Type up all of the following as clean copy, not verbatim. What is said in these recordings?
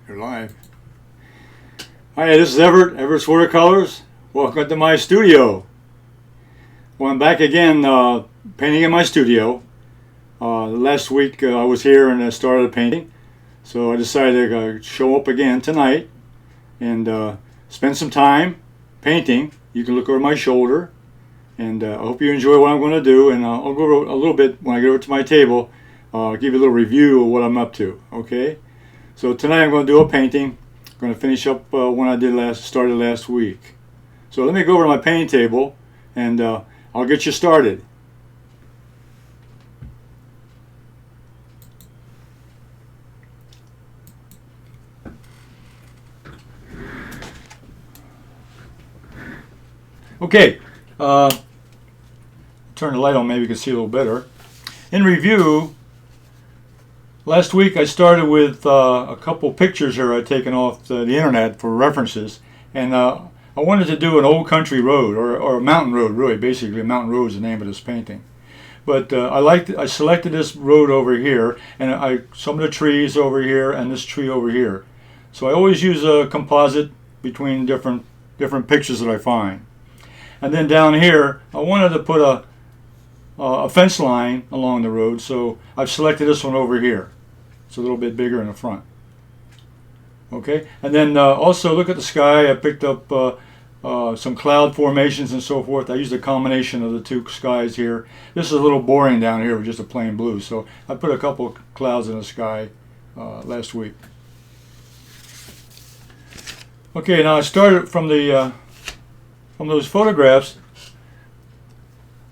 You're live. Hi, this is Everett, Everett's Watercolors. Welcome to my studio. Well, I'm back again painting in my studio. Last week I was here and I started painting. So I decided to show up again tonight and spend some time painting. You can look over my shoulder. And I hope you enjoy what I'm going to do. And I'll go over a little bit when I get over to my table. I'll give you a little review of what I'm up to. Okay? So tonight I'm going to do a painting. I'm going to finish up one I started last week. So let me go over to my painting table and I'll get you started. Okay, turn the light on, maybe you can see a little better. In review, last week I started with a couple pictures here I'd taken off the internet for references, and I wanted to do an old country road, or a mountain road, really. Basically, a mountain road is the name of this painting. But I selected this road over here, and some of the trees over here, and this tree over here. So I always use a composite between different pictures that I find. And then down here, I wanted to put a fence line along the road, so I've selected this one over here. It's a little bit bigger in the front. Okay, and then also look at the sky. I picked up some cloud formations and so forth. I used a combination of the two skies here. This is a little boring down here with just a plain blue, so I put a couple clouds in the sky last week. Okay, now I started from those photographs.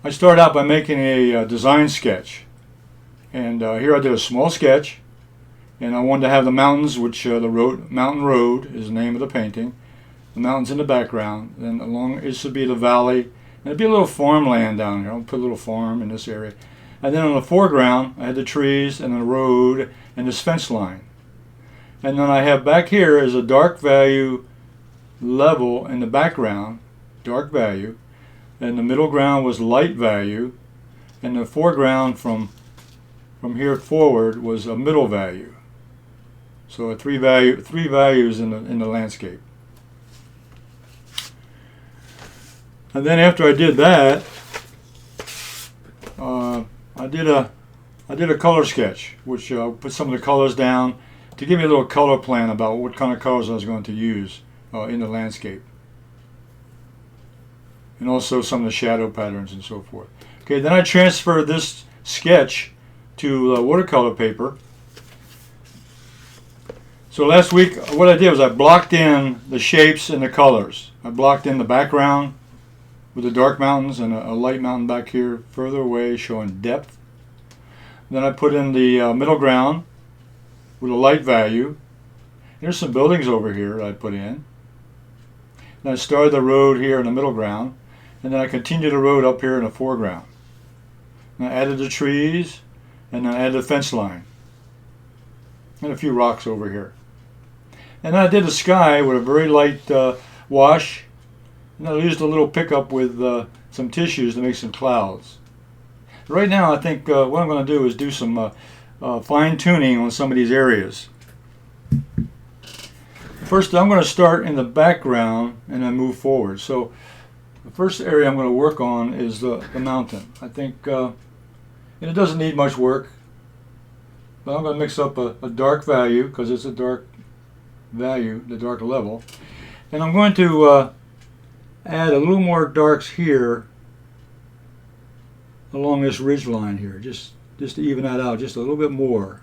I started out by making a design sketch, and here I did a small sketch, and I wanted to have the mountains, which Mountain Road is the name of the painting. The mountains in the background, and along it should be the valley, and it'd be a little farmland down here. I'll put a little farm in this area, and then on the foreground I had the trees and the road and this fence line, and then I have back here is a dark value level in the background, dark value, and the middle ground was light value, and the foreground from here forward was a middle value. So three values in the landscape. And then after I did that, I did a color sketch, which put some of the colors down to give me a little color plan about what kind of colors I was going to use in the landscape, and also some of the shadow patterns and so forth. Okay, then I transferred this sketch to watercolor paper. So last week what I did was I blocked in the shapes and the colors. I blocked in the background with the dark mountains and a light mountain back here further away showing depth. Then I put in the middle ground with a light value. There's some buildings over here that I put in. Then I started the road here in the middle ground, and then I continued the road up here in the foreground. And I added the trees, and I added the fence line, and a few rocks over here. And then I did the sky with a very light wash, and I used a little pickup with some tissues to make some clouds. Right now I think what I'm going to do is do some fine tuning on some of these areas. First I'm going to start in the background and then move forward. So the first area I'm going to work on is the mountain. I think, and it doesn't need much work, but I'm going to mix up a dark value because it's a dark value, the dark level, and I'm going to add a little more darks here along this ridge line here, just to even that out just a little bit more.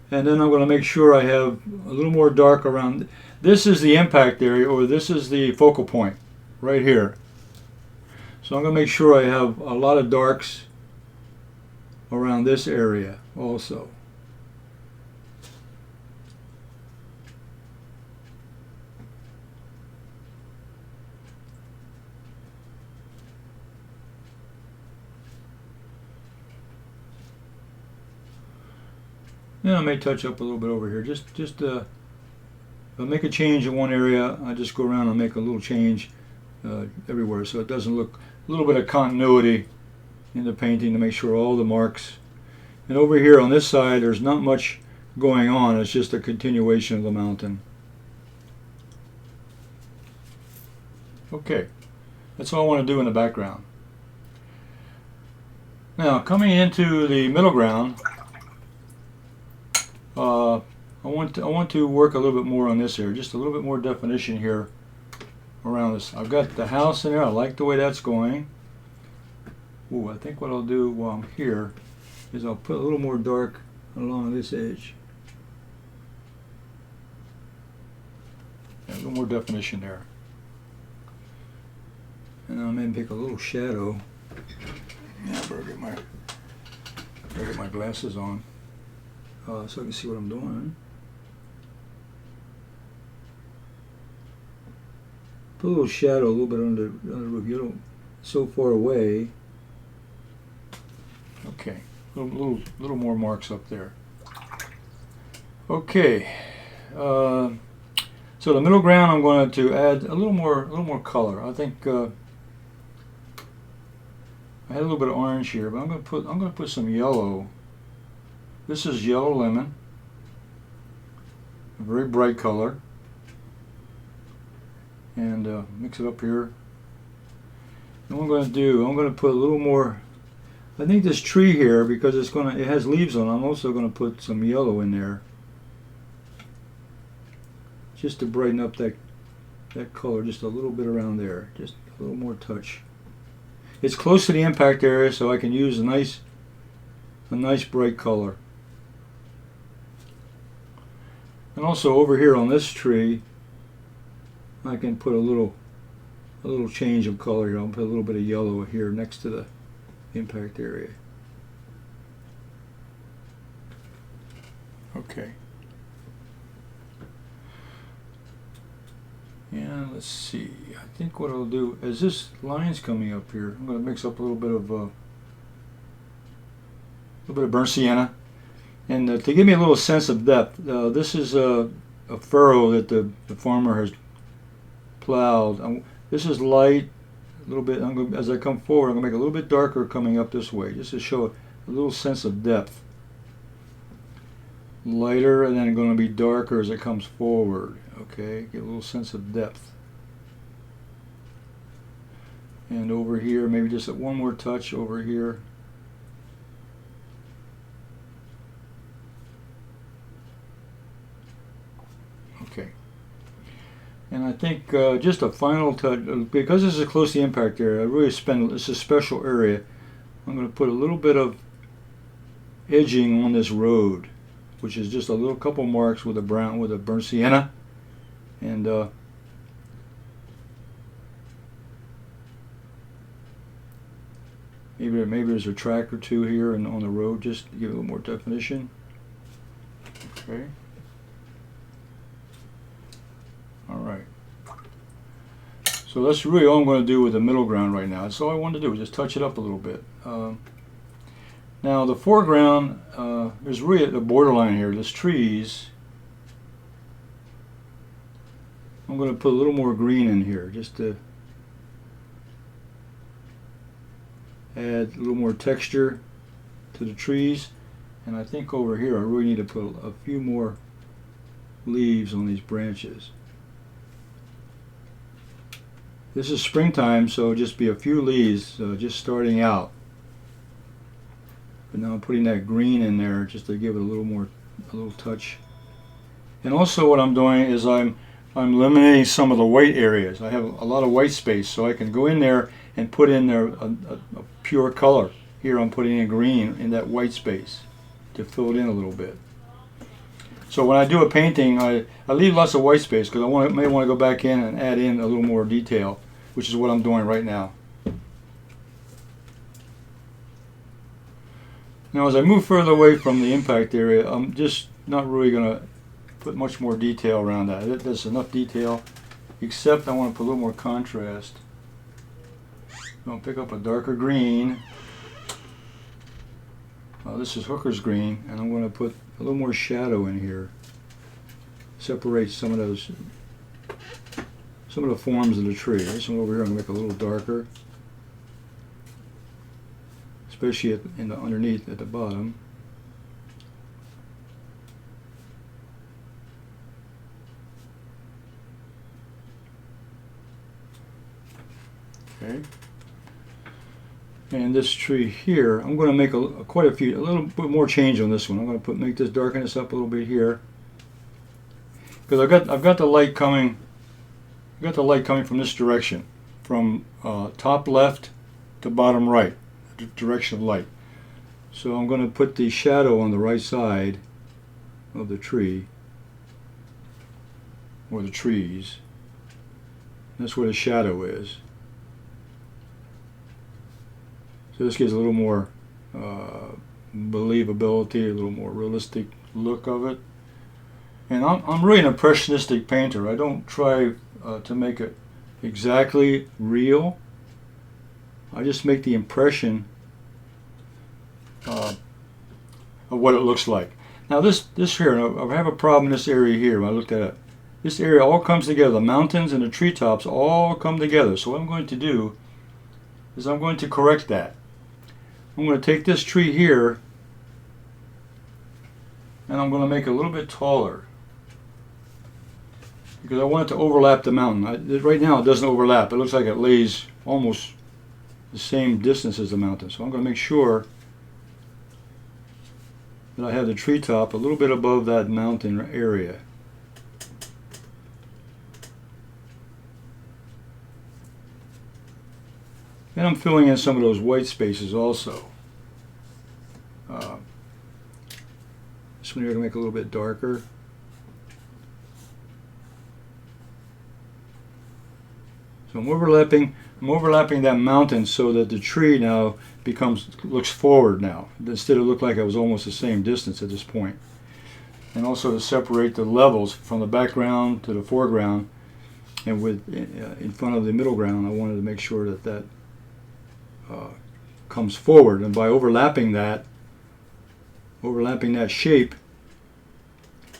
And then I'm going to make sure I have a little more dark around. This is the impact area, or this is the focal point right here. So I'm going to make sure I have a lot of darks around this area also. Yeah, I may touch up a little bit over here. Just if I make a change in one area, I just go around and make a little change everywhere, so it doesn't look a little bit of continuity in the painting to make sure all the marks And over here on this side, there's not much going on. It's just a continuation of the mountain. Okay, that's all I want to do in the background. Now, coming into the middle ground, I want to work a little bit more on this here, just a little bit more definition here around this. I've got the house in there. I like the way that's going. Ooh, I think what I'll do while I'm here is I'll put a little more dark along this edge. Yeah, a little more definition there. And I'll maybe pick a little shadow. Yeah, I better get my glasses on so I can see what I'm doing. Put a little shadow a little bit under the roof. You don't so far away. Okay, little more marks up there. Okay, so the middle ground I'm going to add a little more color. I think I had a little bit of orange here, but I'm going to put some yellow. This is yellow lemon, a very bright color, and mix it up here. And what I'm going to do, I'm going to put a little more. I think this tree here, because it has leaves on it, I'm also going to put some yellow in there, just to brighten up that color just a little bit around there, just a little more touch. It's close to the impact area, so I can use a nice bright color. And also over here on this tree, I can put a little change of color here. I'll put a little bit of yellow here next to the impact area. Okay. Yeah, let's see. I think what I'll do is this line's coming up here. I'm going to mix up a little bit of burnt sienna, and to give me a little sense of depth. This is a furrow that the farmer has plowed. This is light. A little bit. As I come forward, I'm going to make it a little bit darker coming up this way, just to show a little sense of depth. Lighter, and then it's going to be darker as it comes forward. Okay, get a little sense of depth. And over here, maybe just one more touch over here. Okay. And I think just a final touch, because this is close to the impact area, I really this is a special area. I'm going to put a little bit of edging on this road, which is just a little couple marks with a burnt sienna, and maybe there's a track or two here and on the road, just to give it a little more definition. Okay. All right. So that's really all I'm going to do with the middle ground right now. That's all I wanted to do, just touch it up a little bit. Now the foreground, there's really the borderline here. There's trees. I'm going to put a little more green in here, just to add a little more texture to the trees. And I think over here I really need to put a few more leaves on these branches. This is springtime, so it'll just be a few leaves just starting out. But now I'm putting that green in there just to give it a little touch. And also what I'm doing is I'm eliminating some of the white areas. I have a lot of white space, so I can go in there and put in there a pure color. Here I'm putting in green in that white space to fill it in a little bit. So when I do a painting, I leave lots of white space because I may want to go back in and add in a little more detail, which is what I'm doing right now. Now as I move further away from the impact area, I'm just not really going to put much more detail around that. There's enough detail, except I want to put a little more contrast. I'll pick up a darker green. This is Hooker's green, and I'm going to put a little more shadow in here. Separate some of the forms of the tree. This one over here I'm going to make a little darker, especially underneath at the bottom. Okay. And this tree here, I'm going to make a little bit more change on this one. I'm going to make this, darken this up a little bit here, because I've got the light coming. I've got the light coming from this direction, from top left to bottom right, the direction of light. So I'm going to put the shadow on the right side of the tree, or the trees. That's where the shadow is. So this gives a little more believability, a little more realistic look of it. And I'm really an impressionistic painter. I don't try to make it exactly real. I just make the impression of what it looks like. Now this here, I have a problem in this area here. When I looked at it, this area all comes together. The mountains and the treetops all come together. So what I'm going to do is I'm going to correct that. I'm going to take this tree here and I'm going to make it a little bit taller, because I want it to overlap the mountain. Right now it doesn't overlap. It looks like it lays almost the same distance as the mountain. So I'm going to make sure that I have the treetop a little bit above that mountain area. And I'm filling in some of those white spaces also. This one here, I'm going to make a little bit darker. So I'm overlapping that mountain so that the tree now looks forward now, instead of look like it was almost the same distance at this point. And also to separate the levels from the background to the foreground, and in front of the middle ground, I wanted to make sure that comes forward, and by overlapping that shape,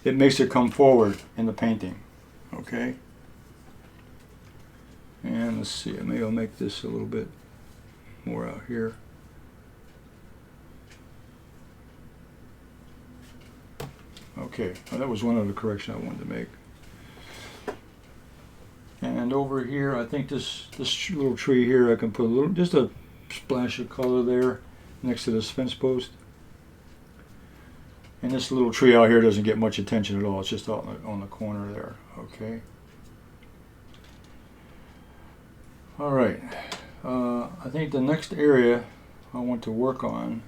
it makes it come forward in the painting. Okay. And let's see, maybe I'll make this a little bit more out here. Okay, well, that was one other correction I wanted to make. And over here, I think this little tree here, I can put just a splash of color there next to this fence post. And this little tree out here doesn't get much attention at all. It's just out on the corner there. Okay. All right. I think the next area I want to work on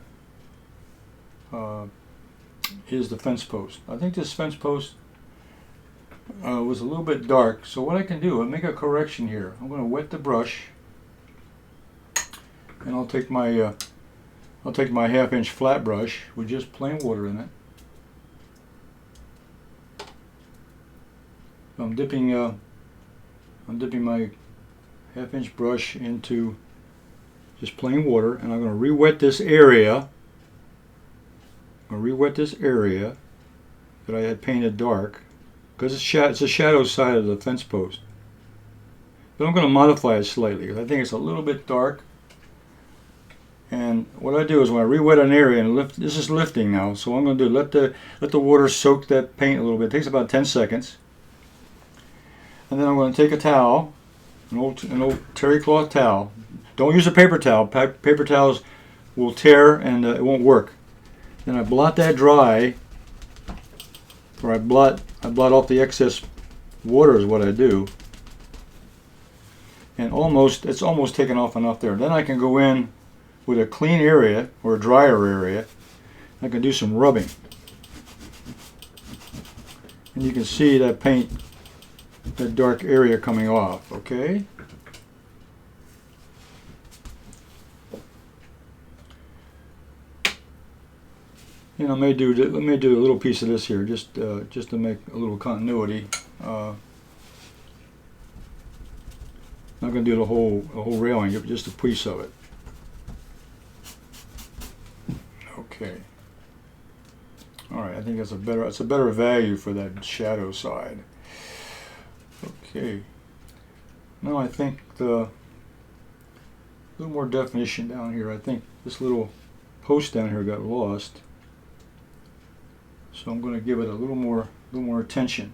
is the fence post. I think this fence post was a little bit dark. So what I can do, I'll make a correction here. I'm going to wet the brush, and I'll take my 1/2-inch flat brush with just plain water in it. I'm dipping my 1/2-inch brush into just plain water, and I'm going to re-wet this area. I'm going to re-wet this area that I had painted dark, because it's a shadow side of the fence post. But I'm going to modify it slightly, because I think it's a little bit dark. And what I do is when I re-wet an area, and this is lifting now, so I'm going to do let the water soak that paint a little bit. It takes about 10 seconds. And then I'm going to take a towel, an old terry cloth towel. Don't use a paper towel. Paper towels will tear and it won't work. Then I blot that dry, or I blot off the excess water is what I do. And it's almost taken off enough there. Then I can go in with a clean area or a drier area. I can do some rubbing. And you can see that paint, that dark area coming off, okay? And let me do a little piece of this here, just to make a little continuity. I'm not going to do the whole railing, just a piece of it. Okay. All right, I think that's a better value for that shadow side. Okay. Now I think a little more definition down here. I think this little post down here got lost, so I'm going to give it a little more attention.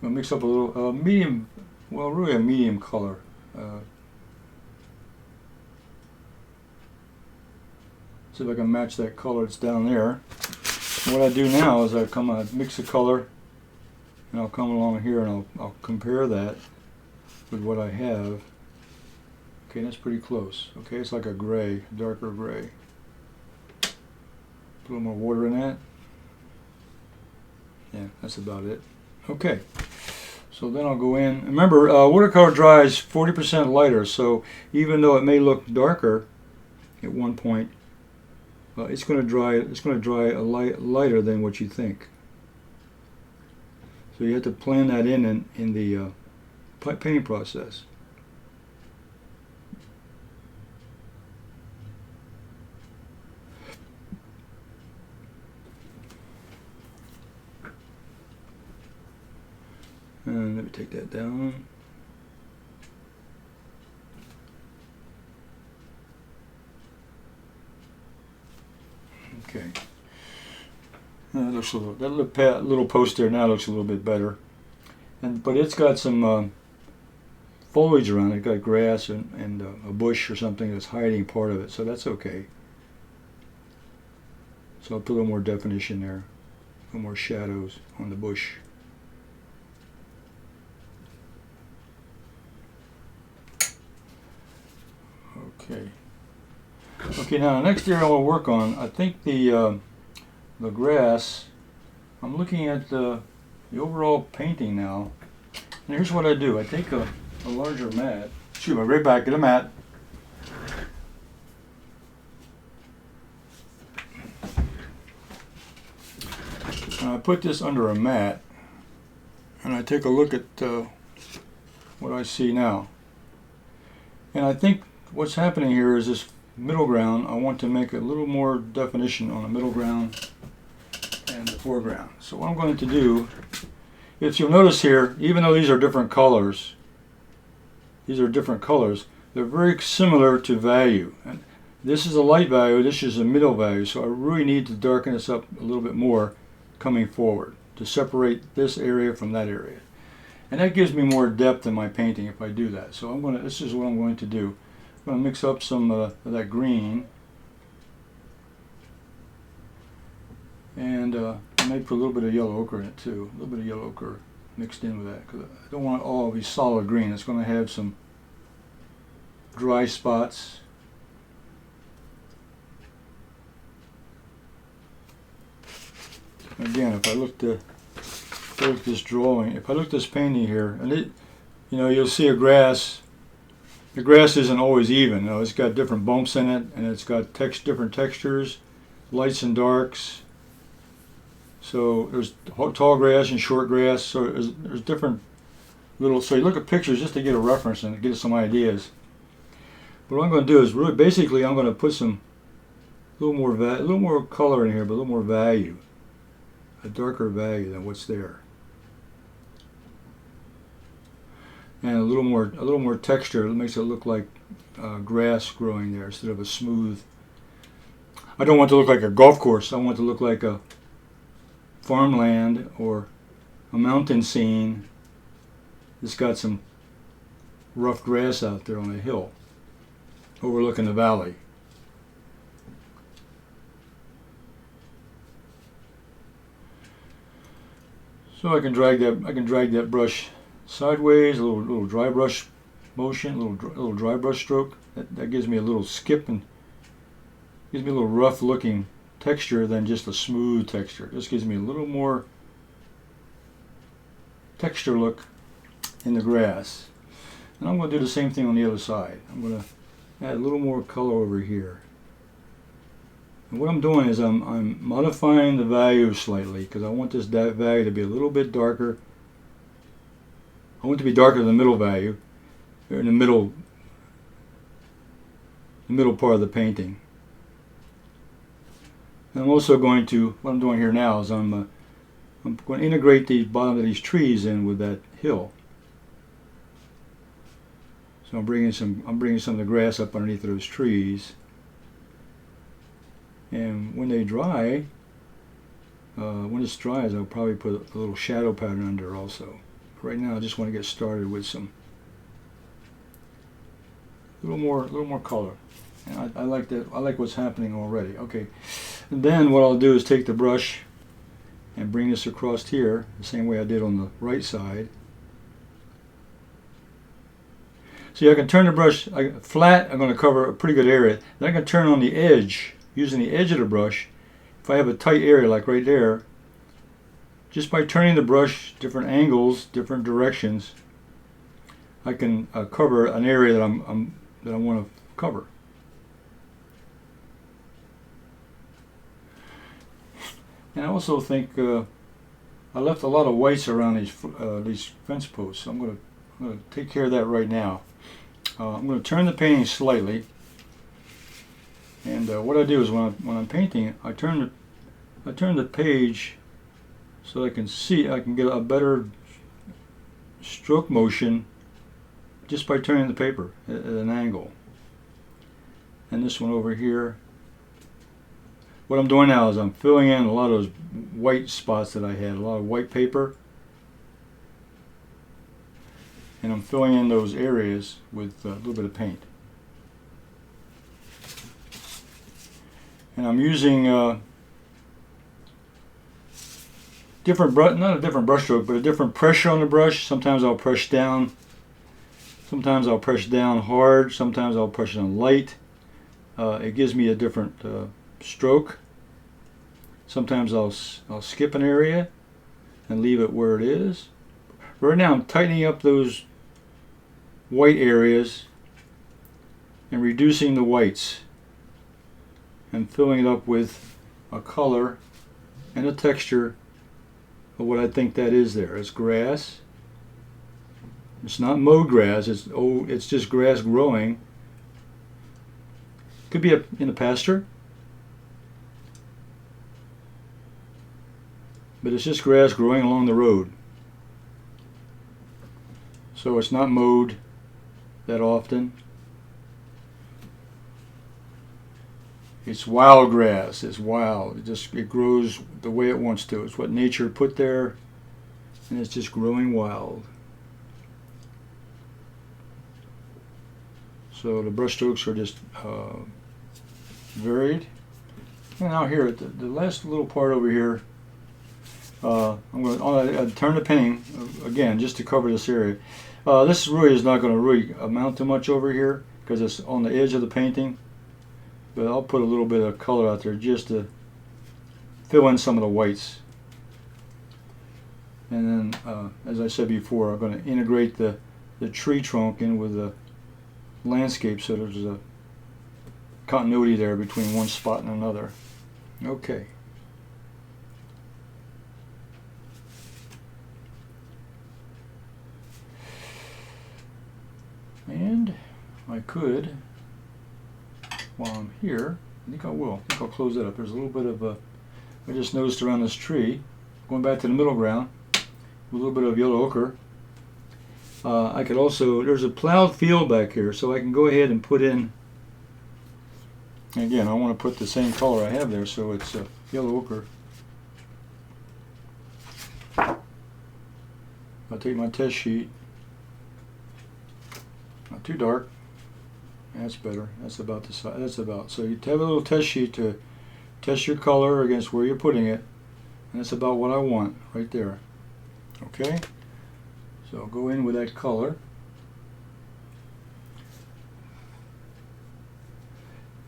I'm going to mix up a little medium, well, really a medium color. See if I can match that color that's down there. What I do now is I mix the color, and I'll come along here and I'll compare that with what I have. Okay, that's pretty close. Okay, it's like a gray, darker gray. Put a little more water in that. Yeah, that's about it. Okay, so then I'll go in. Remember, watercolor dries 40% lighter, so even though it may look darker at one point, it's going to dry. It's going to dry lighter than what you think. So you have to plan that in the painting process. And let me take that down. Okay. That looks a little. That little post there now looks a little bit better, but it's got some foliage around it. It's got grass and a bush or something that's hiding part of it, so that's okay. So I'll put a little more definition there, a little more shadows on the bush. Okay. Okay, now the next area I want to work on, I think the grass. I'm looking at the overall painting now. And here's what I do. I take a larger mat. Excuse me, right back, get a mat. And I put this under a mat. And I take a look at what I see now. And I think what's happening here is this middle ground. I want to make a little more definition on the middle ground and the foreground. So what I'm going to do, if you'll notice here, even though these are different colors, they're very similar to value. And this is a light value, this is a middle value, so I really need to darken this up a little bit more coming forward to separate this area from that area. And that gives me more depth in my painting if I do that. So this is what I'm going to do. I'm going to mix up some of that green, and I may put a little bit of yellow ochre in it too. A little bit of yellow ochre mixed in with that, because I don't want it all to be solid green. It's going to have some dry spots. Again, if I look at this drawing, if I look at this painting here, and you'll see a grass. The grass isn't always even. It's got different bumps in it, and it's got different textures, lights and darks. So there's tall grass and short grass. So there's different little. So you look at pictures just to get a reference and get some ideas. But what I'm going to do is really, basically, I'm going to put a little more color in here, but a little more value, a darker value than what's there. And a little more texture. It makes it look like grass growing there instead of a smooth. I don't want it to look like a golf course. I want it to look like a farmland or a mountain scene that's got some rough grass out there on a hill overlooking the valley. So I can drag that brush sideways, a little dry brush motion, little dry brush stroke. That gives me a little skip and gives me a little rough looking texture than just a smooth texture. This gives me a little more texture look in the grass. And I'm going to do the same thing on the other side. I'm going to add a little more color over here. And what I'm doing is I'm modifying the value slightly, because I want this value to be a little bit darker. I want it to be darker than the middle value, or in the middle part of the painting. And I'm also going to, what I'm doing here now is I'm going to integrate the bottom of these trees in with that hill. So I'm bringing some of the grass up underneath those trees. And when they dry, when this dries, I'll probably put a little shadow pattern under also. Right now I just want to get started with some A little more color. And I like that. I like what's happening already. Okay. And then what I'll do is take the brush and bring this across here the same way I did on the right side. See, I can turn the brush flat. I'm going to cover a pretty good area. Then I can turn on the edge, using the edge of the brush. If I have a tight area like right there, just by turning the brush different angles, different directions, I can cover an area that I want to cover. And I also think I left a lot of whites around these fence posts. So I'm going to take care of that right now. I'm going to turn the painting slightly, and what I do is when I'm painting, I turn the page so I can see. I can get a better stroke motion just by turning the paper at an angle. And this one over here. What I'm doing now is I'm filling in a lot of those white spots that I had, a lot of white paper. And I'm filling in those areas with a little bit of paint. And I'm using not a different brush stroke, but a different pressure on the brush. Sometimes I'll press down. Sometimes I'll press down hard. Sometimes I'll press down light. It gives me a different stroke. Sometimes I'll skip an area and leave it where it is. Right now I'm tightening up those white areas and reducing the whites and filling it up with a color and a texture of what I think that is there. It's grass. It's not mowed grass. It's just grass growing. Could be in a pasture. But it's just grass growing along the road. So it's not mowed that often. It's wild grass. It's wild. It grows the way it wants to. It's what nature put there, and it's just growing wild. So the brush strokes are just varied. And now here, the last little part over here, I'm going to turn the painting again just to cover this area. This really is not going to really amount to much over here because it's on the edge of the painting. But I'll put a little bit of color out there just to fill in some of the whites. And then, as I said before, I'm going to integrate the tree trunk in with the landscape so there's a continuity there between one spot and another. Okay. And I could, while I'm here, I think I will. I think I'll close that up. There's a little bit of I just noticed around this tree, going back to the middle ground, with a little bit of yellow ochre. I could also, there's a plowed field back here, so I can go ahead and put in, again, I want to put the same color I have there, so it's yellow ochre. I'll take my test sheet. Not too dark. That's better. That's about the size. That's about. So you have a little test sheet to test your color against where you're putting it, and that's about what I want right there. Okay. So I'll go in with that color,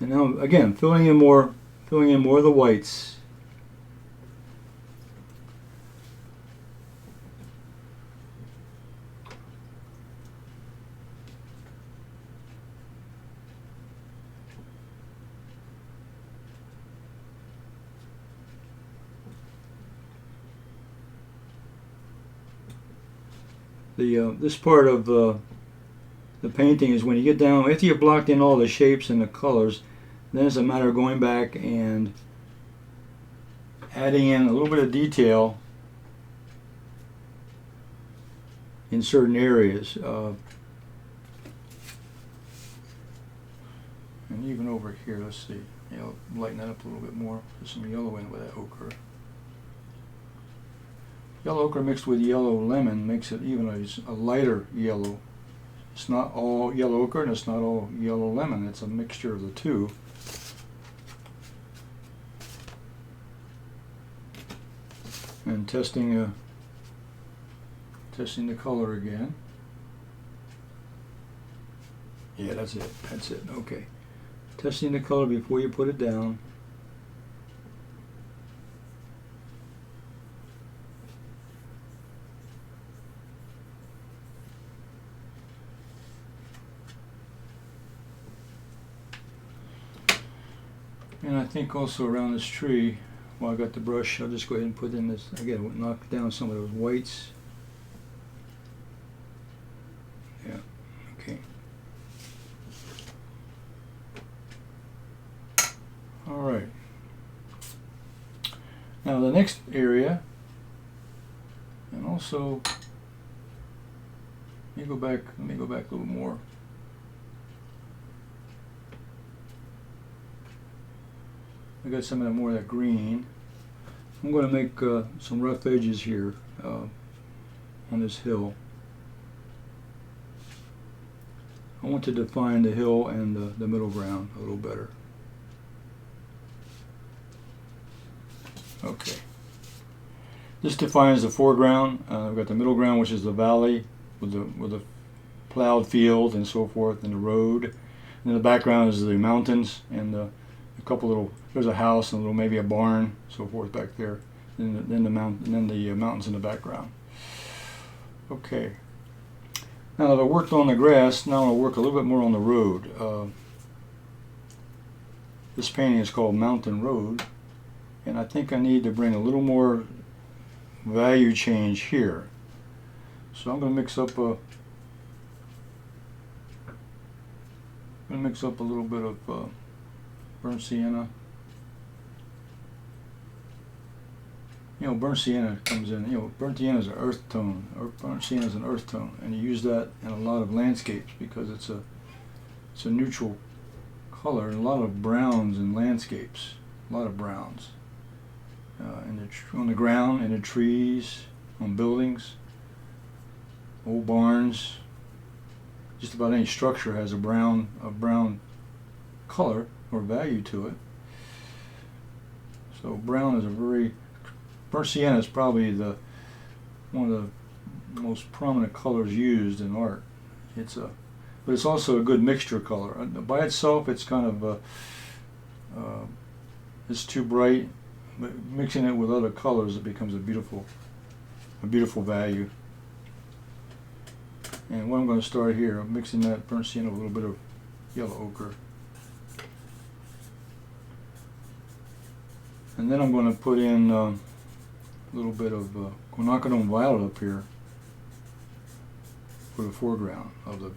and now again filling in more of the whites. This part of the painting is when you get down, after you've blocked in all the shapes and the colors, then it's a matter of going back and adding in a little bit of detail in certain areas. And even over here, let's see, lighten that up a little bit more. Put some yellow in with that ochre. Yellow ochre mixed with yellow lemon makes it even a lighter yellow. It's not all yellow ochre and it's not all yellow lemon. It's a mixture of the two. And testing the color again. Yeah, that's it. That's it. Okay. Testing the color before you put it down. And I think also around this tree, while I got the brush, I'll just go ahead and put in this, again, knock down some of those whites. Yeah, okay. All right. Now the next area, and also, let me go back a little more. I got some of that more of that green. I'm going to make some rough edges here on this hill. I want to define the hill and the middle ground a little better. Okay. This defines the foreground. We've got the middle ground, which is the valley with the plowed field and so forth, and the road. And then the background is the mountains and a couple little. There's a house and a little, maybe a barn, so forth back there. Then the mountains in the background. Okay. Now that I worked on the grass, now I'll work a little bit more on the road. This painting is called Mountain Road, and I think I need to bring a little more value change here. So I'm going to mix up a little bit of burnt sienna. You know, burnt sienna comes in. You know, burnt sienna is an earth tone. Or burnt sienna is an earth tone, and you use that in a lot of landscapes because it's a neutral color. And a lot of browns in landscapes. A lot of browns on the ground, in the trees, on buildings, old barns. Just about any structure has a brown color or value to it. So brown is a very burnt sienna is probably one of the most prominent colors used in art. But it's also a good mixture color. By itself, it's kind of it's too bright. But mixing it with other colors, it becomes a beautiful value. And what I'm going to start here, I'm mixing that burnt sienna with a little bit of yellow ochre. And then I'm going to put in a little bit of quinacridone violet up here for the foreground of the,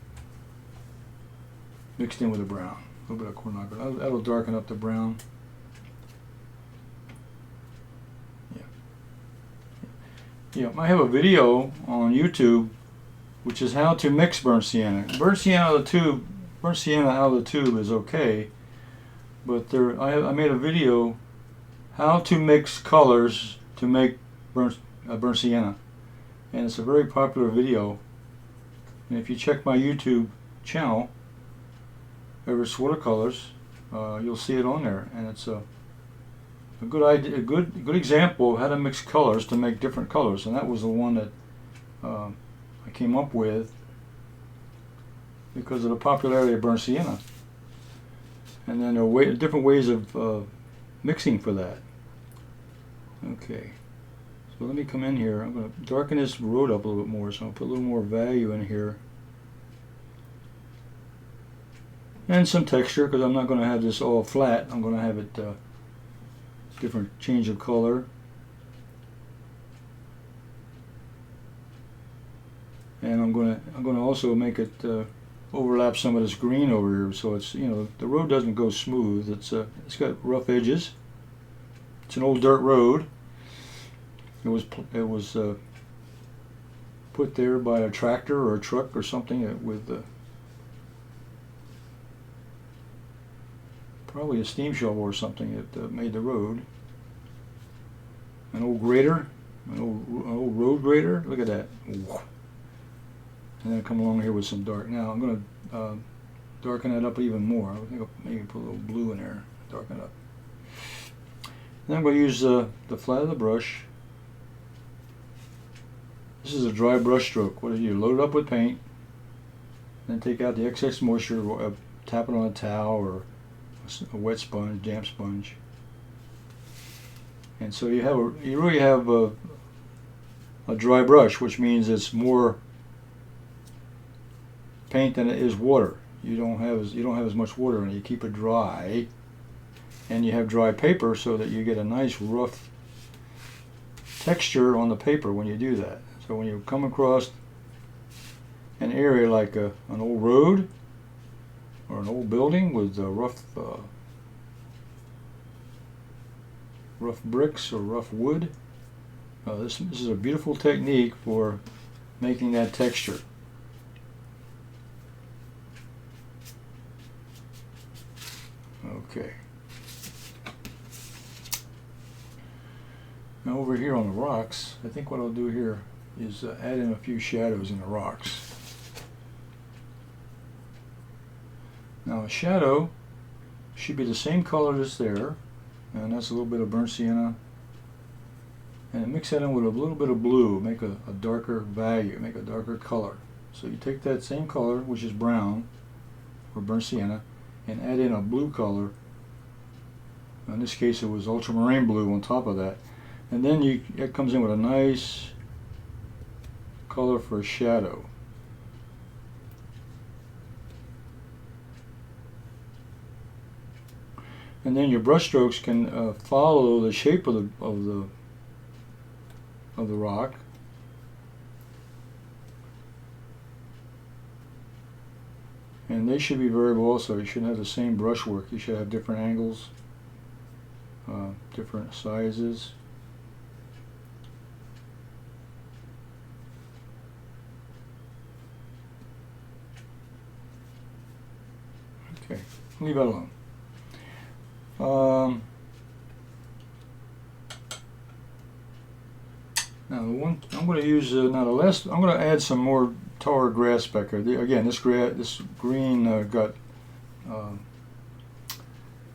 mixed in with the brown. A little bit of quinacridone. That'll darken up the brown. Yeah, I have a video on YouTube which is how to mix burnt sienna. Burnt sienna out of the tube is okay, but I made a video how to mix colors to make burnt sienna, and it's a very popular video. And if you check my YouTube channel, Everett's Watercolors, you'll see it on there, and it's a good idea, a good example of how to mix colors to make different colors. And that was the one that I came up with because of the popularity of burnt sienna. And then there are different ways of mixing for that. Okay, so let me come in here. I'm going to darken this road up a little bit more, so I'll put a little more value in here. And some texture, because I'm not going to have this all flat. I'm going to have it different change of color. And I'm going to also make it overlap some of this green over here, so it's, you know, the road doesn't go smooth. It's got rough edges. It's an old dirt road. It was put there by a tractor or a truck or something with probably a steam shovel or something that made the road. An old grader, an old road grader. Look at that. And then come along here with some dark. Now I'm going to darken that up even more. I think I'll maybe put a little blue in there, darken it up. Then I'm going to use the flat of the brush. This is a dry brush stroke. What do? Load it up with paint, then take out the excess moisture, tap it on a towel or a wet sponge, damp sponge. And so you really have a dry brush, which means it's more paint than it is water. You don't have as much water in it. You keep it dry, and you have dry paper so that you get a nice rough texture on the paper when you do that. So when you come across an area like an old road or an old building with rough bricks or rough wood, this is a beautiful technique for making that texture. Okay. Now over here on the rocks, I think what I'll do here is add in a few shadows in the rocks. Now a shadow should be the same color as there, and that's a little bit of burnt sienna, and mix that in with a little bit of blue, make a darker value, make a darker color. So you take that same color, which is brown or burnt sienna, and add in a blue color. In this case it was ultramarine blue on top of that, and then it comes in with a nice color for a shadow. And then your brush strokes can follow the shape of the rock. And they should be variable also. You shouldn't have the same brushwork. You should have different angles, different sizes. Okay, leave that alone. Now the one I'm going to use now the last I'm going to add some more taller grass back here. Again, this green got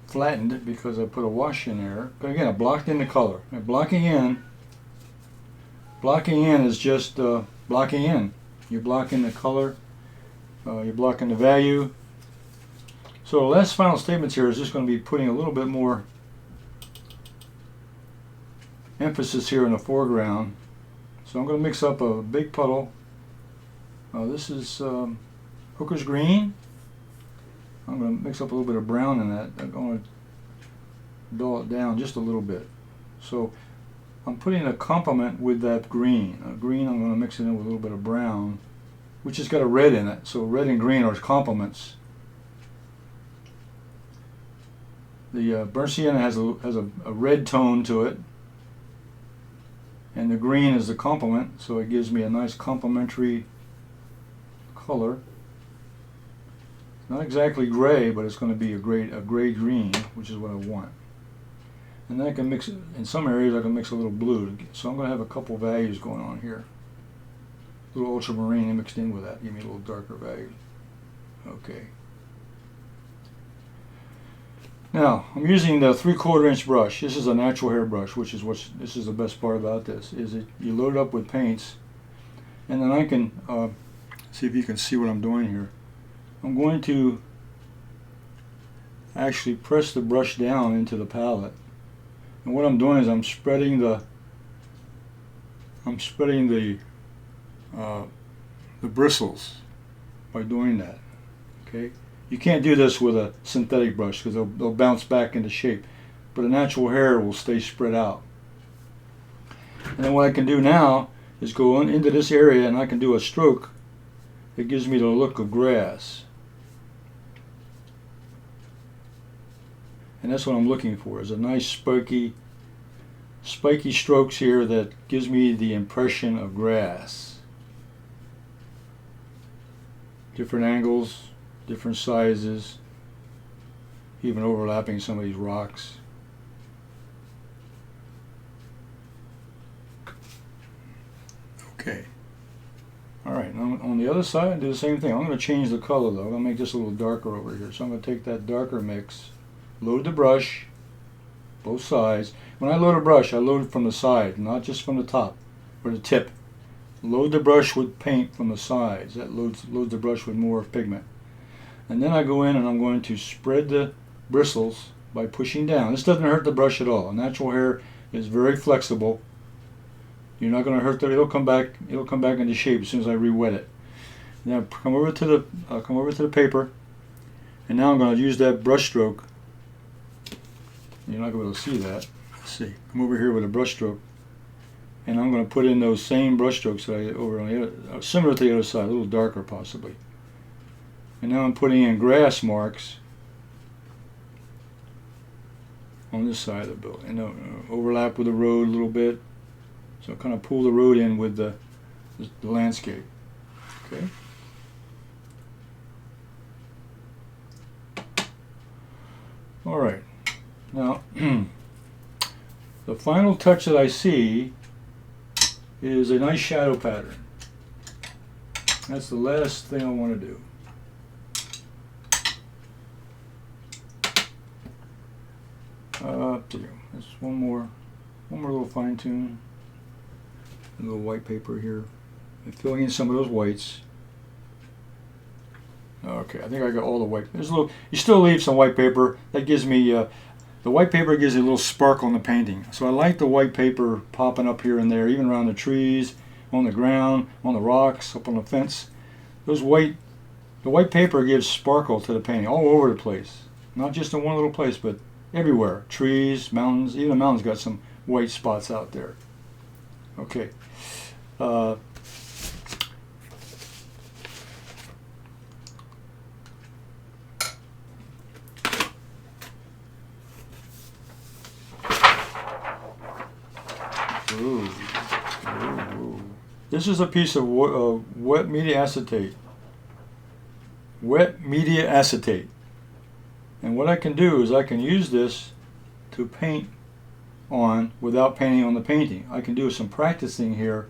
flattened because I put a wash in there. But again, I blocked in the color. And blocking in is just blocking in. You're blocking the color. You're blocking the value. So the last final statements here is just going to be putting a little bit more emphasis here in the foreground. So I'm going to mix up a big puddle. This is Hooker's green. I'm going to mix up a little bit of brown in that. I'm going to dull it down just a little bit. So I'm putting a complement with that green. Green, I'm going to mix it in with a little bit of brown, which has got a red in it. So red and green are complements. The burnt sienna has a red tone to it, and the green is the complement, so it gives me a nice complementary color. Not exactly gray, but it's going to be a gray green, which is what I want. And then I can mix it, in some areas I can mix a little blue, so I'm going to have a couple values going on here. A little ultramarine mixed in with that, give me a little darker value. Okay. Now, I'm using the 3/4 inch brush. This is a natural hair brush, which is this is the best part about this, is that you load it up with paints, and then I can see if you can see what I'm doing here. I'm going to actually press the brush down into the palette, and what I'm doing is I'm spreading the bristles by doing that. Okay. You can't do this with a synthetic brush because they'll bounce back into shape, but a natural hair will stay spread out. And then what I can do now is go into this area and I can do a stroke that gives me the look of grass. And that's what I'm looking for, is a nice spiky strokes here that gives me the impression of grass. Different angles, different sizes, even overlapping some of these rocks. Okay. Alright, on the other side, do the same thing. I'm going to change the color though. I'm going to make this a little darker over here. So I'm going to take that darker mix, load the brush, both sides. When I load a brush, I load it from the side, not just from the top or the tip. Load the brush with paint from the sides. That loads the brush with more pigment. And then I go in and I'm going to spread the bristles by pushing down. This doesn't hurt the brush at all. Natural hair is very flexible. You're not going to hurt it. It'll come back into shape as soon as I re-wet it. Now come over to the paper, and now I'm going to use that brush stroke. You're not going to be able to see that. Let's see. Come over here with a brush stroke, and I'm going to put in those same brush strokes that I over on the other, similar to the other side, a little darker possibly. And now I'm putting in grass marks on this side of the building, and overlap with the road a little bit. So kind of pull the road in with the landscape. Okay. All right. Now, the final touch that I see is a nice shadow pattern. That's the last thing I want to do. Up to you. Just one more little fine tune. A little white paper here. And filling in some of those whites. Okay, I think I got all the white. There's a little. You still leave some white paper. That gives me the white paper gives you a little sparkle in the painting. So I like the white paper popping up here and there, even around the trees, on the ground, on the rocks, up on the fence. The white paper gives sparkle to the painting all over the place. Not just in one little place, but everywhere. Trees, mountains. Even the mountains got some white spots out there. Okay. Ooh. This is a piece of wet media acetate. Wet media acetate. And what I can do is I can use this to paint on without painting on the painting. I can do some practicing here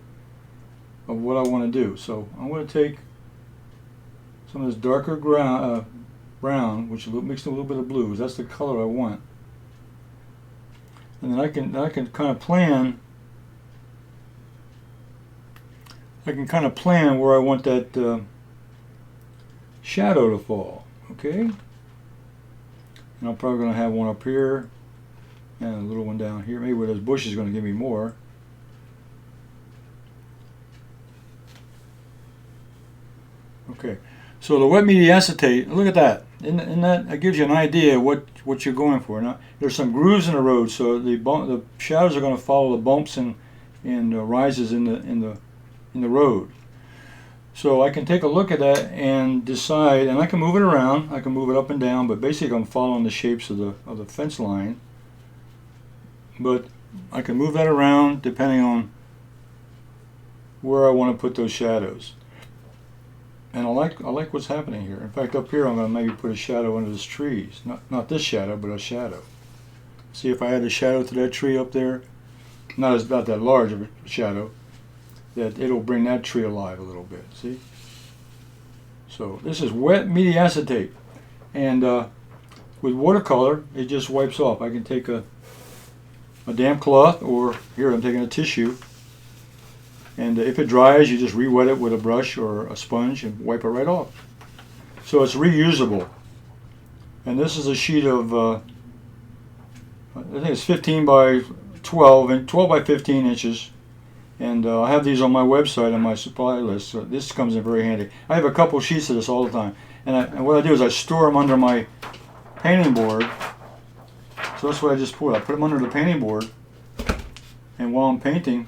of what I want to do. So I'm going to take some of this darker brown, which mixed with a little bit of blues. That's the color I want. And then I can kind of plan. I can kind of plan where I want that shadow to fall. Okay. And I'm probably going to have one up here. And a little one down here. Maybe where those bushes is going to give me more. Okay, so the wet media acetate, look at that. In that, it gives you an idea what you're going for. Now, there's some grooves in the road, so the shadows are going to follow the bumps and rises in the road. So I can take a look at that and decide, and I can move it around. I can move it up and down, but basically I'm following the shapes of the fence line. But I can move that around depending on where I want to put those shadows. And I like what's happening here. In fact, up here I'm going to maybe put a shadow under this trees. Not this shadow, but a shadow. See, if I add a shadow to that tree up there, not that large of a shadow, that it'll bring that tree alive a little bit. See? So this is wet media acetate. And with watercolor, it just wipes off. I can take a damp cloth, or here I'm taking a tissue, and if it dries you just re-wet it with a brush or a sponge and wipe it right off. So it's reusable. And this is a sheet of I think it's 15 by 12 and 12 by 15 inches, and I have these on my website on my supply list, so this comes in very handy. I have a couple sheets of this all the time, and what I do is I store them under my painting board. So that's what I just poured. I put them under the painting board, and while I'm painting,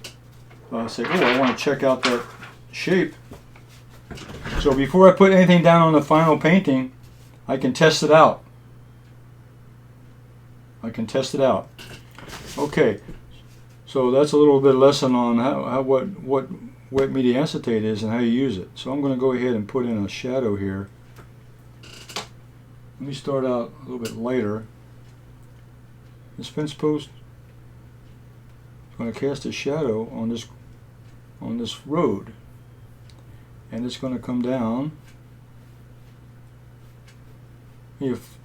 I say, oh, I want to check out that shape. So before I put anything down on the final painting, I can test it out. Okay, so that's a little bit of lesson on what wet media acetate is and how you use it. So I'm going to go ahead and put in a shadow here. Let me start out a little bit lighter. This fence post is going to cast a shadow on this road, and it's going to come down. If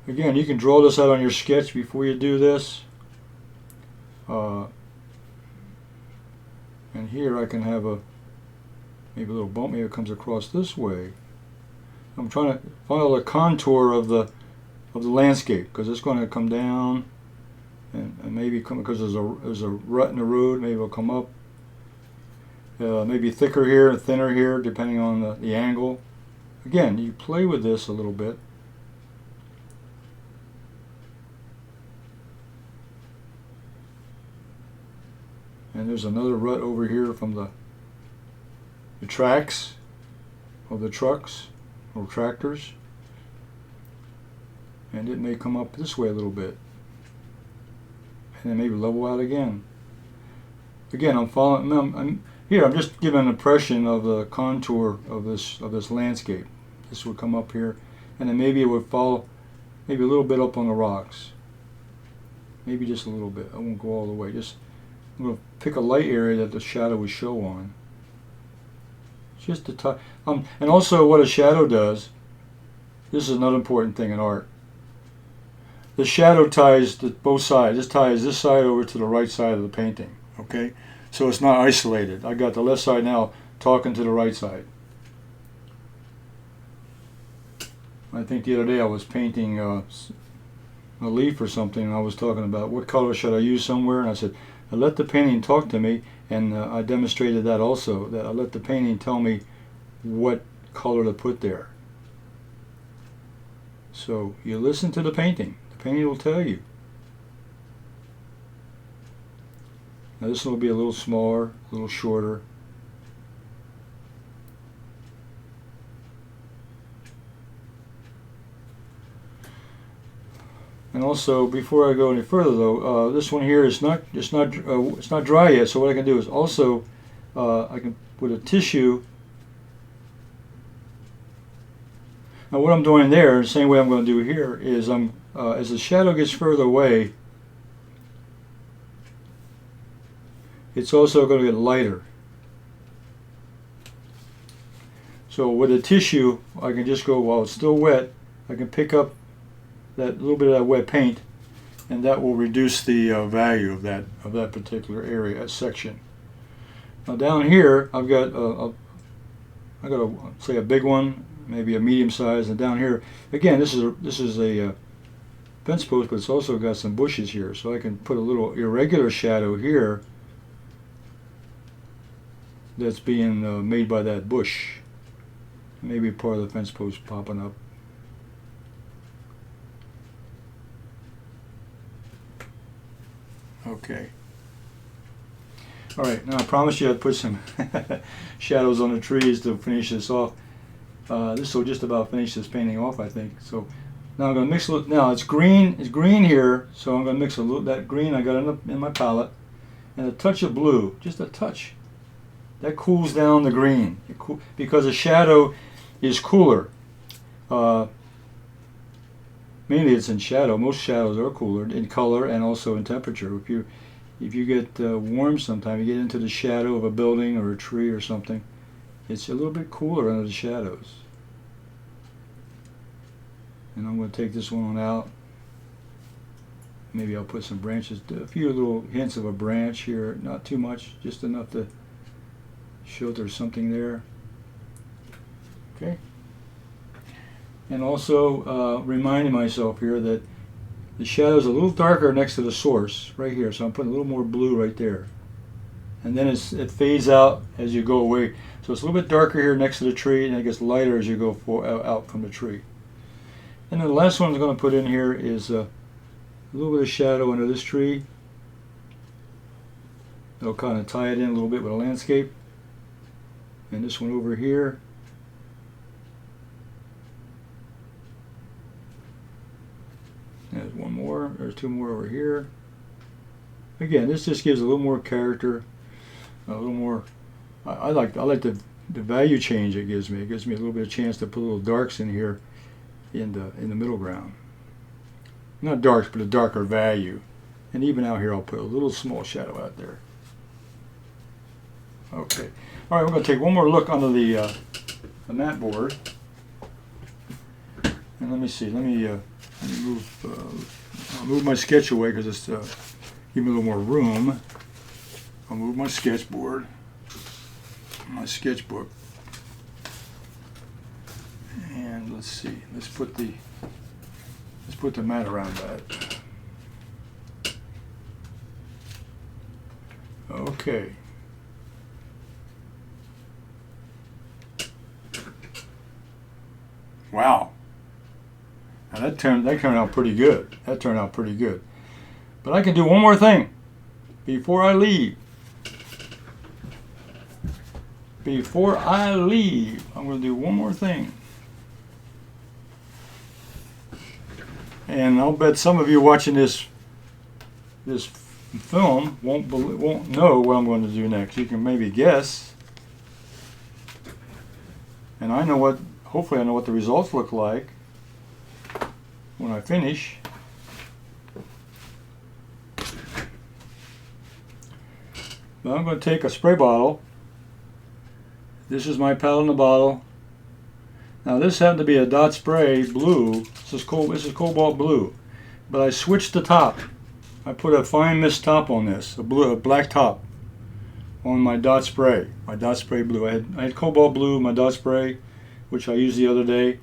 again, you can draw this out on your sketch before you do this. And here I can have maybe a little bump. Maybe it comes across this way. I'm trying to follow the contour of the landscape, because it's going to come down and maybe come, because there's a rut in the road. Maybe it'll come up. Maybe thicker here and thinner here, depending on the angle. Again, you play with this a little bit. And there's another rut over here from the tracks of the trucks or tractors. And it may come up this way a little bit. And then maybe level out again. Again, I'm following. I'm just giving an impression of the contour of this landscape. This would come up here, and then maybe it would fall, maybe a little bit up on the rocks. Maybe just a little bit. I won't go all the way. I'm going to pick a light area that the shadow would show on. Just to touch. And also, what a shadow does. This is another important thing in art. The shadow ties both sides. This ties this side over to the right side of the painting. Okay. So it's not isolated. I got the left side now talking to the right side. I think the other day I was painting a leaf or something, and I was talking about what color should I use somewhere, and I said, I let the painting talk to me, and I demonstrated that also, that I let the painting tell me what color to put there. So you listen to the painting. The painting will tell you. Now this one will be a little smaller, a little shorter. And also, before I go any further, though, this one here is it's not dry yet. So what I can do is also I can put a tissue. Now what I'm doing there, the same way I'm going to do here, is as the shadow gets further away, it's also going to get lighter. So with a tissue, I can just go, while it's still wet, I can pick up that little bit of that wet paint, and that will reduce the value of that particular area, section. Now down here, I've got say a big one, maybe a medium size, and down here, again, this is a fence post, but it's also got some bushes here, so I can put a little irregular shadow here that's being made by that bush. Maybe part of the fence post popping up. Okay. All right. Now I promised you I'd put some shadows on the trees to finish this off. This will just about finish this painting off, I think. So now I'm going to mix a little. Now it's green. It's green here, so I'm going to mix a little that green I got in my palette, and a touch of blue, just a touch. That cools down the green because the shadow is cooler. Mainly it's in shadow. Most shadows are cooler in color and also in temperature. If you get warm sometime, you get into the shadow of a building or a tree or something, it's a little bit cooler under the shadows. And I'm going to take this one out. Maybe I'll put some branches, a few little hints of a branch here, not too much, just enough to show there's something there. Okay. And also reminding myself here that the shadow's a little darker next to the source right here, so I'm putting a little more blue right there. And then it fades out as you go away. So it's a little bit darker here next to the tree, and it gets lighter as you go out from the tree. And then the last one I'm going to put in here is a little bit of shadow under this tree. It'll kind of tie it in a little bit with a landscape. And this one over here. There's one more. There's two more over here. Again, this just gives a little more character, a little more. I like the value change it gives me. It gives me a little bit of chance to put little darks in here, in the middle ground. Not darks, but a darker value. And even out here, I'll put a little small shadow out there. Okay. All right, we're going to take one more look under the mat board. And let me see. Let me move. I'll move my sketch away because it's give me a little more room. I'll move my sketchboard, my sketchbook, and let's see. Let's put the mat around that. Okay. Wow. Now that turned out pretty good. That turned out pretty good. But I can do one more thing before I leave. Before I leave, I'm going to do one more thing. And I'll bet some of you watching this film won't know what I'm going to do next. You can maybe guess. And hopefully I know what the results look like when I finish. But I'm going to take a spray bottle. This is my palette in the bottle. Now this happened to be a dot spray blue. This is cobalt blue. But I switched the top. I put a fine mist top on this, a black top on my dot spray blue. I had cobalt blue, my dot spray, which I used the other day,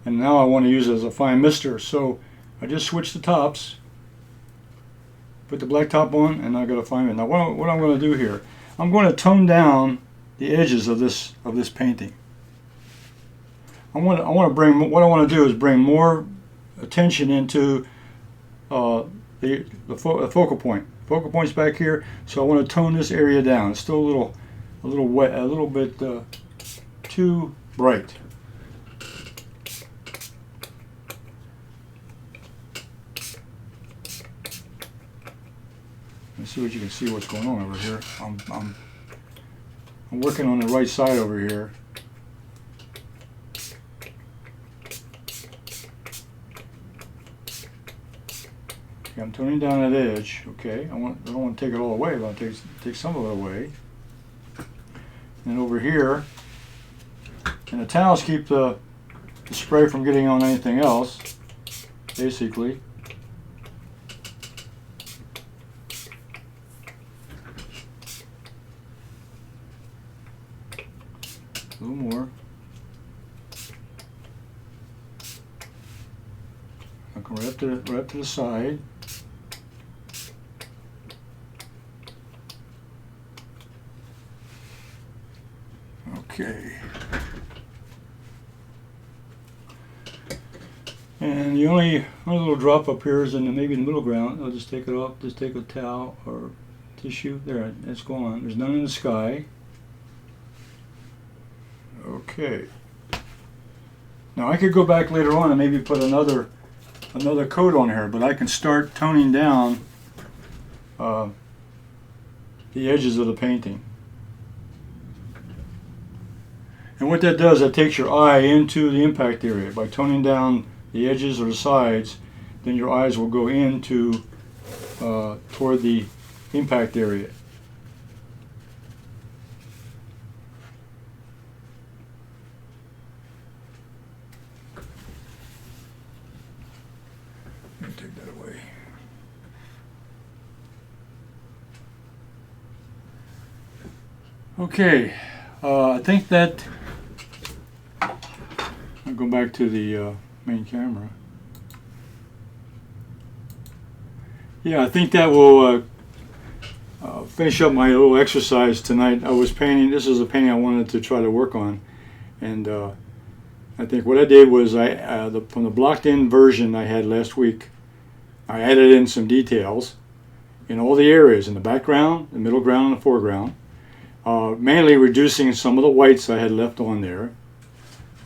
and now I want to use it as a fine mister. So I just switched the tops, put the black top on, and I got a fine mist. Now what I'm going to do here, I'm going to tone down the edges of this painting. What I want to do is bring more attention into the focal point. Focal point's back here, so I want to tone this area down. It's still a little wet, a little bit too bright. Let's see what you can see what's going on over here. I'm working on the right side over here. Okay, I'm toning down that edge. Okay, I don't want to take it all away, but I'll take some of it away. And over here, and the towels keep the spray from getting on anything else, basically. A little more. I'll come right up to the side. Okay. And the only little drop up here is maybe in the middle ground. I'll just take it off. Just take a towel or tissue. There, it's gone. There's none in the sky. Okay. Now I could go back later on and maybe put another coat on here, but I can start toning down the edges of the painting. And what that does, that takes your eye into the impact area. By toning down the edges or the sides, then your eyes will go into toward the impact area. Let me take that away. Okay, I think that I'll go back to the main camera. Yeah, I think that will finish up my little exercise tonight. I was painting. This is a painting I wanted to try to work on, and I think what I did was from the blocked-in version I had last week, I added in some details in all the areas, in the background, the middle ground, and the foreground, mainly reducing some of the whites I had left on there.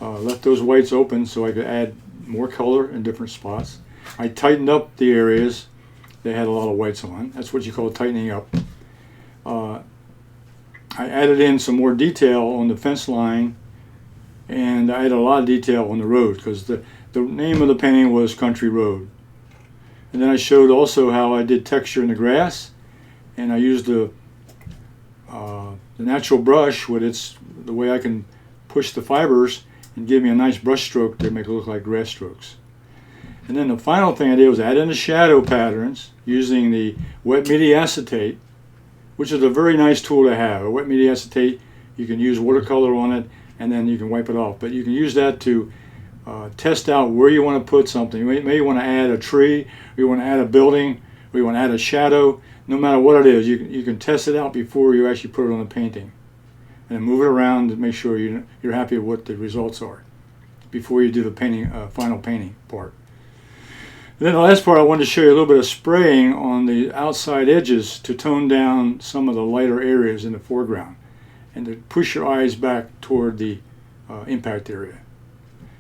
Left those whites open so I could add more color in different spots. I tightened up the areas that had a lot of whites on. That's what you call tightening up. I added in some more detail on the fence line, and I added a lot of detail on the road because the name of the painting was Country Road. And then I showed also how I did texture in the grass, and I used the the natural brush with the way I can push the fibers and give me a nice brush stroke to make it look like grass strokes. And then the final thing I did was add in the shadow patterns using the wet media acetate, which is a very nice tool to have. A wet media acetate, you can use watercolor on it and then you can wipe it off. But you can use that to test out where you want to put something. You may want to add a tree, or you want to add a building, or you want to add a shadow. No matter what it is, you can test it out before you actually put it on a painting. And then move it around to make sure you're happy with what the results are before you do the painting, final painting part. And then the last part, I wanted to show you a little bit of spraying on the outside edges to tone down some of the lighter areas in the foreground and to push your eyes back toward the impact area.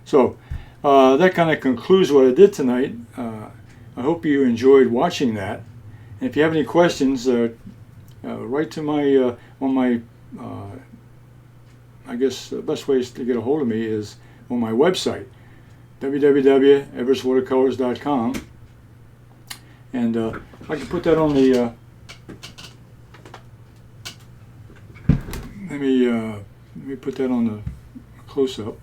So that kind of concludes what I did tonight. I hope you enjoyed watching that. And if you have any questions, write to my on my. I guess the best ways to get a hold of me is on my website, www.everettswatercolors.com, and I can put that on the. Let me put that on the close-up.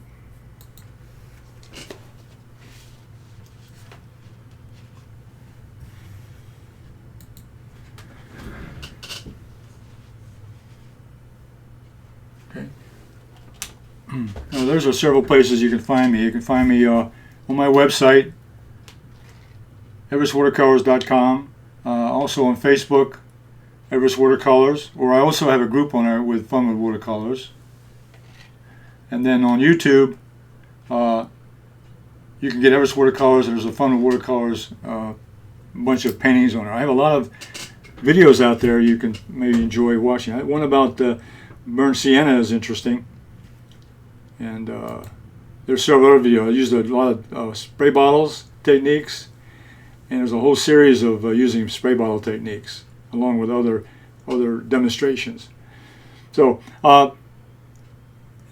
There's several places you can find me. You can find me on my website, everettswatercolors.com, also on Facebook, Everett's Watercolors, or I also have a group on there with Fun with Watercolors. And then on YouTube, you can get Everett's Watercolors, and there's a Fun with Watercolors bunch of paintings on there. I have a lot of videos out there you can maybe enjoy watching. One about burnt sienna is interesting. And there's several other videos. I used a lot of spray bottles techniques, and there's a whole series of using spray bottle techniques along with other demonstrations. So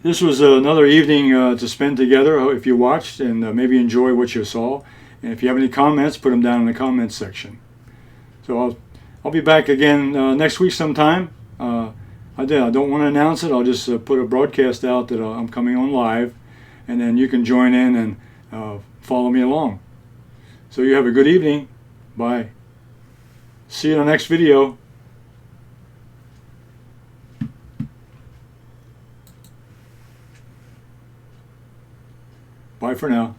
this was another evening to spend together. If you watched and maybe enjoy what you saw, and if you have any comments, put them down in the comments section. So I'll be back again next week sometime. I don't want to announce it. I'll just put a broadcast out that I'm coming on live, and then you can join in and follow me along. So you have a good evening. Bye. See you in the next video. Bye for now.